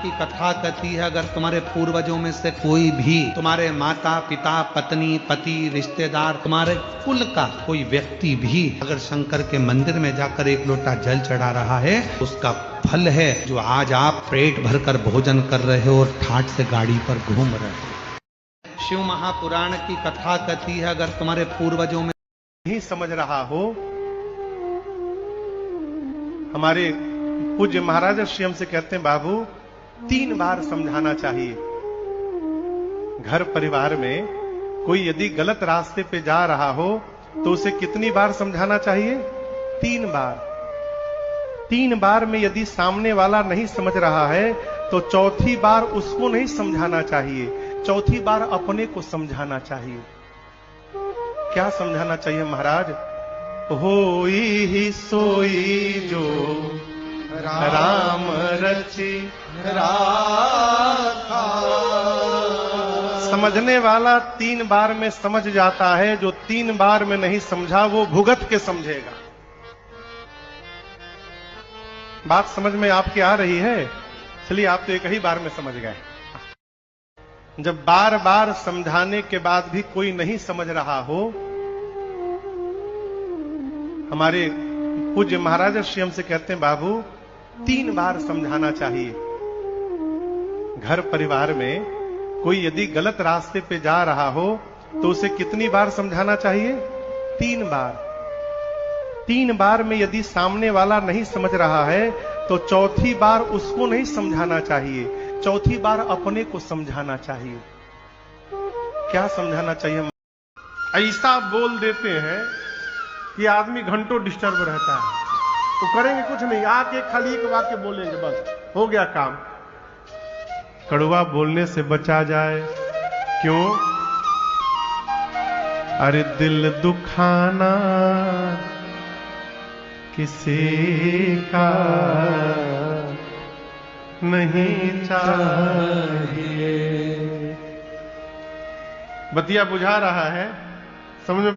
की कथा कहती है, अगर तुम्हारे पूर्वजों में से कोई भी, तुम्हारे माता पिता पत्नी पति रिश्तेदार, तुम्हारे कुल का कोई व्यक्ति भी अगर शंकर के मंदिर में जाकर एक लोटा जल चढ़ा रहा है, उसका फल है जो आज आप पेट भरकर भोजन कर रहे हो और ठाट से गाड़ी पर घूम रहे हो। शिव महापुराण की कथा कहती है, अगर तुम्हारे पूर्वजों में नहीं समझ रहा हो, हमारे पूज्य महाराज श्री हमसे कहते हैं, बाबू 3 बार समझाना चाहिए। घर परिवार में कोई यदि गलत रास्ते पे जा रहा हो तो उसे कितनी बार समझाना चाहिए? 3 बार। 3 बार में यदि सामने वाला नहीं समझ रहा है तो चौथी बार उसको नहीं समझाना चाहिए, चौथी बार अपने को समझाना चाहिए। क्या समझाना चाहिए महाराज? होई ही सोई जो राम रचि राखा। समझने वाला 3 बार में समझ जाता है, जो 3 बार में नहीं समझा वो भुगत के समझेगा। बात समझ में आपकी आ रही है? चलिए, आप तो एक ही बार में समझ गए। जब बार बार समझाने के बाद भी कोई नहीं समझ रहा हो, हमारे पूज्य महाराज श्री हमसे कहते हैं, बाबू 3 बार समझाना चाहिए। घर परिवार में कोई यदि गलत रास्ते पे जा रहा हो तो उसे कितनी बार समझाना चाहिए? 3 बार। 3 बार में यदि सामने वाला नहीं समझ रहा है तो चौथी बार उसको नहीं समझाना चाहिए, चौथी बार अपने को समझाना चाहिए। क्या समझाना चाहिए? ऐसा बोल देते हैं कि आदमी घंटों डिस्टर्ब रहता है। तो करेंगे कुछ नहीं, आके खाली एक वाक्य बोलेंगे, बस हो गया काम। कड़वा बोलने से बचा जाए। क्यों? अरे दिल दुखाना किसी का नहीं चाहिए। बतिया बुझा रहा है? समझ में?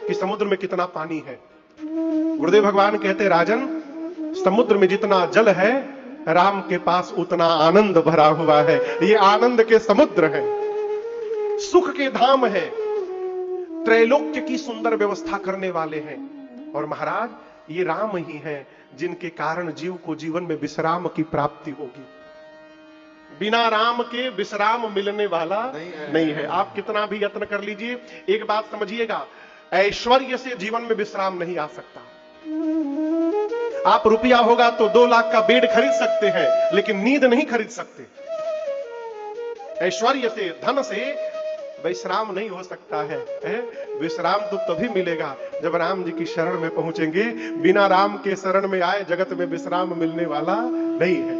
कि समुद्र में कितना पानी है। गुरुदेव भगवान कहते, राजन समुद्र में जितना जल है राम के पास उतना आनंद भरा हुआ है। ये आनंद के समुद्र है, सुख के धाम है, त्रैलोक्य की सुंदर व्यवस्था करने वाले हैं। और महाराज ये राम ही हैं जिनके कारण जीव को जीवन में विश्राम की प्राप्ति होगी। बिना राम के विश्राम मिलने वाला नहीं है। आप कितना भी यत्न कर लीजिए, एक बात समझिएगा, ऐश्वर्य से जीवन में विश्राम नहीं आ सकता। आप रुपया होगा तो 2 लाख का बेड खरीद सकते हैं, लेकिन नींद नहीं खरीद सकते। ऐश्वर्य से, धन से विश्राम नहीं हो सकता है। विश्राम तो तभी मिलेगा जब राम जी की शरण में पहुंचेंगे। बिना राम के शरण में आए जगत में विश्राम मिलने वाला नहीं है।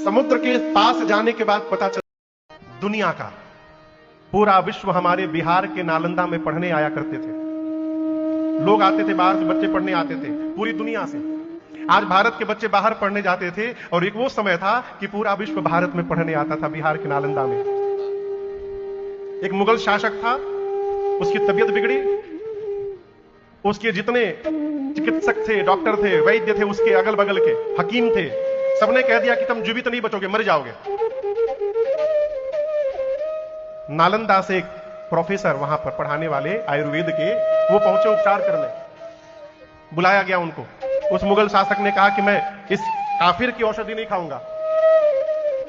समुद्र के पास जाने के बाद पता चला दुनिया का पूरा विश्व हमारे बिहार के नालंदा में पढ़ने आया करते थे। लोग आते थे, बाहर से बच्चे पढ़ने आते थे पूरी दुनिया से। आज भारत के बच्चे बाहर पढ़ने जाते थे, और एक वो समय था कि पूरा विश्व भारत में पढ़ने आता था, बिहार के नालंदा में। एक मुगल शासक था, उसकी तबीयत बिगड़ी, उसके जितने चिकित्सक थे, डॉक्टर थे, वैद्य थे, उसके अगल बगल के हकीम थे, सबने कह दिया कि तुम जीवित नहीं बचोगे, मर जाओगे। नालंदा से एक प्रोफेसर वहां पर पढ़ाने वाले आयुर्वेद के, वो पहुंचे उपचार करने। बुलाया गया उनको। उस मुगल शासक ने कहा कि मैं इस काफिर की औषधि नहीं खाऊंगा।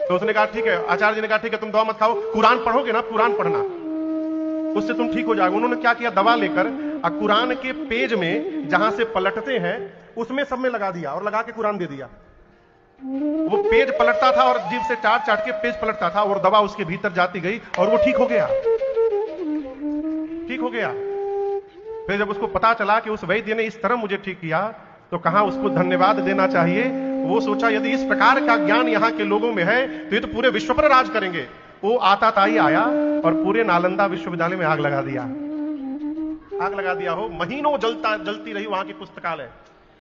तो उसने कहा ठीक है, आचार्य जी ने कहा ठीक है, तुम दवा मत खाओ, कुरान पढ़ोगे ना, कुरान पढ़ना, उससे तुम ठीक हो जाओगे। उन्होंने क्या किया, दवा लेकर कुरान के पेज में जहां से पलटते हैं उसमें सब में लगा दिया और लगा के कुरान दे दिया। वो पेज पलटता था और जीभ से चाट चाट के पेज पलटता था और दवा उसके भीतर जाती गई और वो ठीक हो गया, ठीक हो गया। फिर जब उसको पता चला कि उस वैद्य ने इस तरह मुझे ठीक किया, तो कहां उसको धन्यवाद देना चाहिए। वो सोचा यदि इस प्रकार का ज्ञान यहां के लोगों में है तो ये तो पूरे विश्व पर राज करेंगे। वो आताताई आया और पूरे नालंदा विश्वविद्यालय में आग लगा दिया, आग लगा दिया हो। महीनों जलती रही वहां की पुस्तकालय।